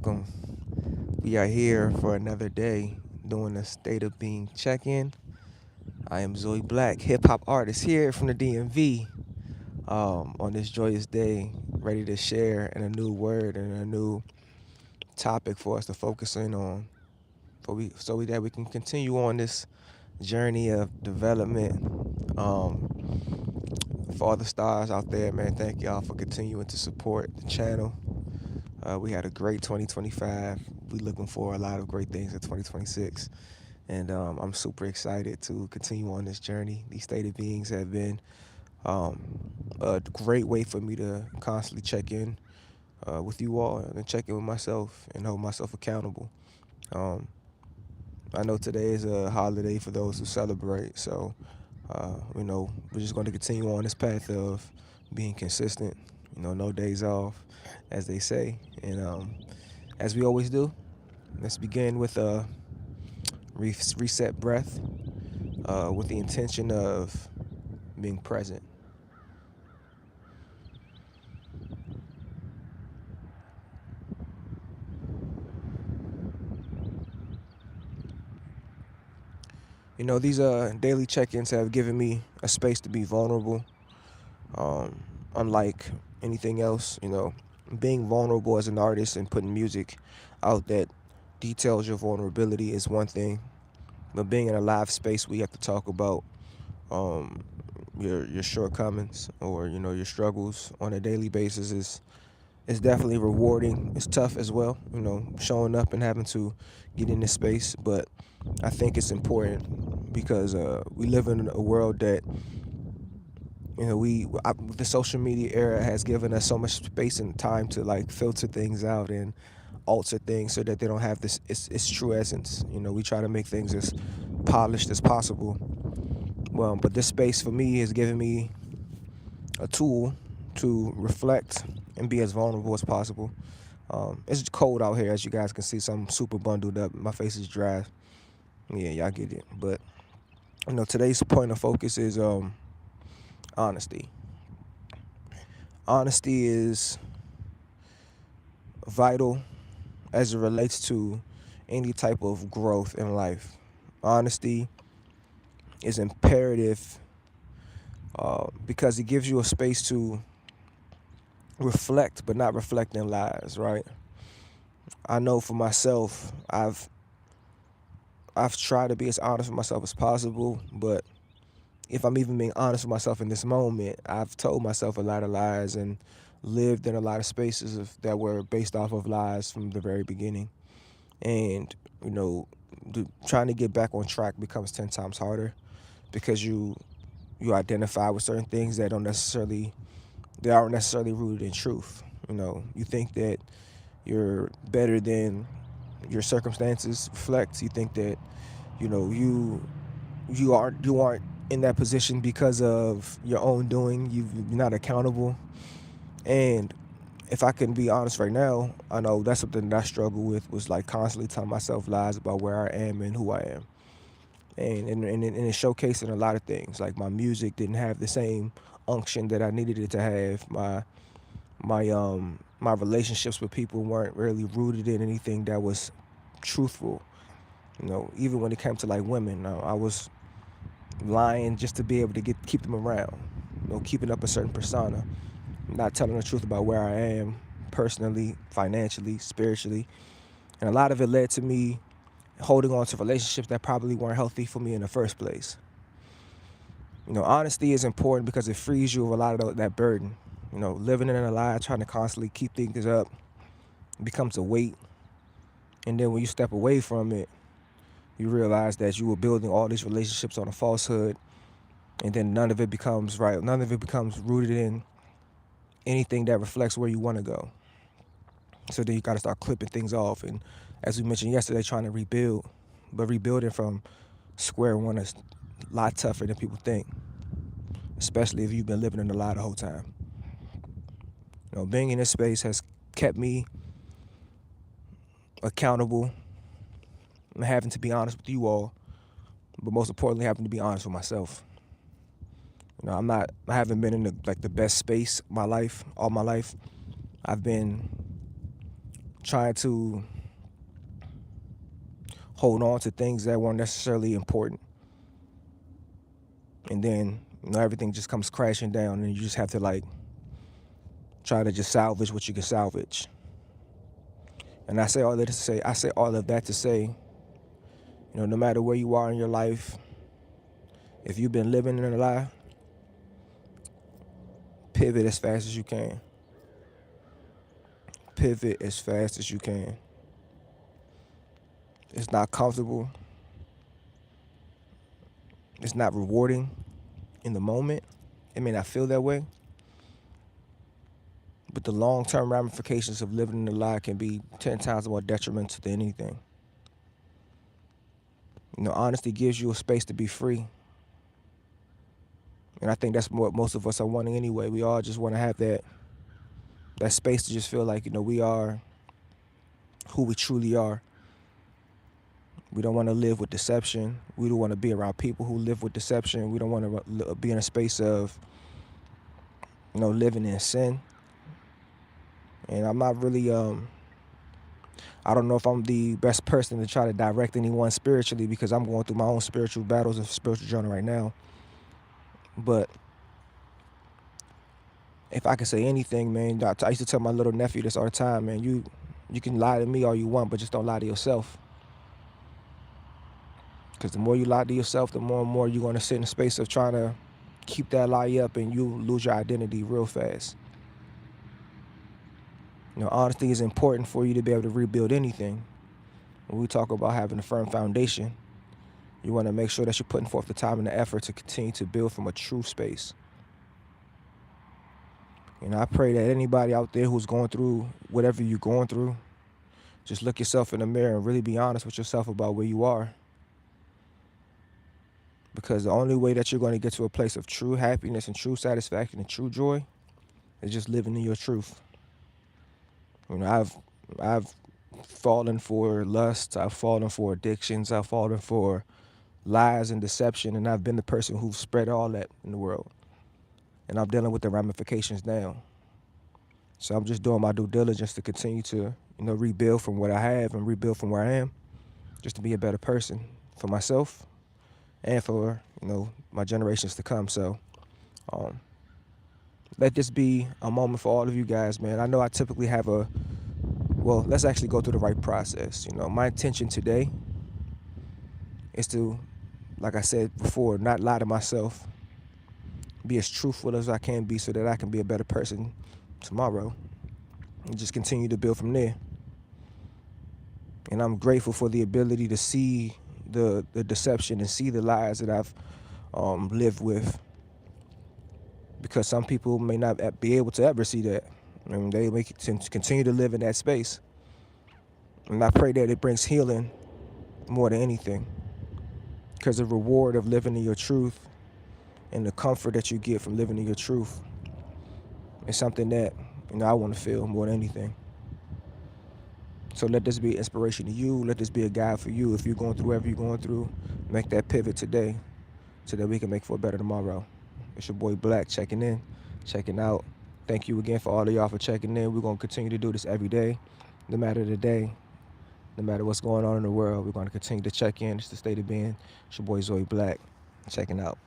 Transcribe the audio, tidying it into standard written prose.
Welcome. We are here for another day doing a state of being check in. I am Zoe Black, hip hop artist here from the DMV on this joyous day, ready to share in a new word and a new topic for us to focus in on that we can continue on this journey of development. For all the stars out there, man, thank y'all for continuing to support the channel. We had a great 2025. We looking for a lot of great things in 2026. And I'm super excited to continue on this journey. These stated beings have been um, a great way for me to constantly check in with you all and check in with myself and hold myself accountable. Um, I know today is a holiday for those who celebrate, so we're just going to continue on this path of being consistent. No days off, as they say, and as we always do, let's begin with a reset breath with the intention of being present. These daily check-ins have given me a space to be vulnerable. Um, Unlike anything else, being vulnerable as an artist and putting music out that details your vulnerability is one thing, but being in a live space where you have to talk about um, your shortcomings or your struggles on a daily basis is definitely rewarding. It's tough as well, showing up and having to get in this space, but I think it's important because we live in a world that the social media era has given us so much space and time to like filter things out and alter things so that they don't have this its true essence. We try to make things as polished as possible. Well, but this space for me has given me a tool to reflect and be as vulnerable as possible. It's cold out here, as you guys can see, so I'm super bundled up. My face is dry. Yeah, y'all get it. But today's point of focus is honesty. Honesty is vital as it relates to any type of growth in life. Honesty is imperative because it gives you a space to reflect, but not reflect in lies, right? I know for myself, I've tried to be as honest with myself as possible, but if I'm even being honest with myself in this moment, I've told myself a lot of lies and lived in a lot of spaces that were based off of lies from the very beginning. And you know, trying to get back on track becomes 10 times harder because you identify with certain things that aren't necessarily rooted in truth. You think that you're better than your circumstances reflect. You think that you know you aren't in that position because of your own doing. You're not accountable. And if I can be honest right now, I know that's something that I struggle with, was like constantly telling myself lies about where I am and who I am. And it's showcasing a lot of things. Like my music didn't have the same unction that I needed it to have. My relationships with people weren't really rooted in anything that was truthful. Even when it came to like women, I was lying just to be able to keep them around. Keeping up a certain persona, not telling the truth about where I am personally, financially, spiritually. And a lot of it led to me holding on to relationships that probably weren't healthy for me in the first place. Honesty is important because it frees you of a lot of that burden. Living in a lie, trying to constantly keep things up, becomes a weight. And then when you step away from it, you realize that you were building all these relationships on a falsehood, and then none of it becomes right. None of it becomes rooted in anything that reflects where you want to go. So then you got to start clipping things off. And as we mentioned yesterday, trying to rebuild. But rebuilding from square one is a lot tougher than people think, especially if you've been living in a lie the whole time. Being in this space has kept me accountable and having to be honest with you all, but most importantly, having to be honest with myself. I haven't been in the best space all my life. I've been trying to hold on to things that weren't necessarily important. And then, everything just comes crashing down and you just have to like try to just salvage what you can salvage. And I say all of that to say, no matter where you are in your life, if you've been living in a lie, pivot as fast as you can. Pivot as fast as you can. It's not comfortable. It's not rewarding in the moment. It may not feel that way. But the long-term ramifications of living in a lie can be 10 times more detrimental than anything. Honesty gives you a space to be free. And I think that's what most of us are wanting anyway. We all just want to have that space to just feel like, we are who we truly are. We don't want to live with deception. We don't want to be around people who live with deception. We don't want to be in a space of, living in sin. And I'm not really, I don't know if I'm the best person to try to direct anyone spiritually because I'm going through my own spiritual battles and spiritual journey right now. But if I could say anything, man, I used to tell my little nephew this all the time, man, you can lie to me all you want, but just don't lie to yourself. Because the more you lie to yourself, the more and more you're going to sit in a space of trying to keep that lie up and you lose your identity real fast. Honesty is important for you to be able to rebuild anything. When we talk about having a firm foundation, you want to make sure that you're putting forth the time and the effort to continue to build from a true space. I pray that anybody out there who's going through whatever you're going through, just look yourself in the mirror and really be honest with yourself about where you are. Because the only way that you're going to get to a place of true happiness and true satisfaction and true joy is just living in your truth. I've fallen for lust, I've fallen for addictions, I've fallen for lies and deception, and I've been the person who spread all that in the world. And I'm dealing with the ramifications now. So I'm just doing my due diligence to continue to, rebuild from what I have and rebuild from where I am, just to be a better person for myself and for, my generations to come. So let this be a moment for all of you guys, man. I know I typically have let's actually go through the right process. My intention today is to, like I said before, not lie to myself, be as truthful as I can be so that I can be a better person tomorrow and just continue to build from there. And I'm grateful for the ability to see the deception and see the lies that I've lived with, because some people may not be able to ever see that. And they may continue to live in that space. And I pray that it brings healing more than anything, because the reward of living in your truth and the comfort that you get from living in your truth is something that I want to feel more than anything. So let this be an inspiration to you. Let this be a guide for you. If you're going through whatever you're going through, make that pivot today so that we can make for a better tomorrow. It's your boy Black checking in, checking out. Thank you again for all of y'all for checking in. We're going to continue to do this every day, no matter the day, no matter what's going on in the world. We're going to continue to check in. It's the state of being. It's your boy Zoe Black checking out.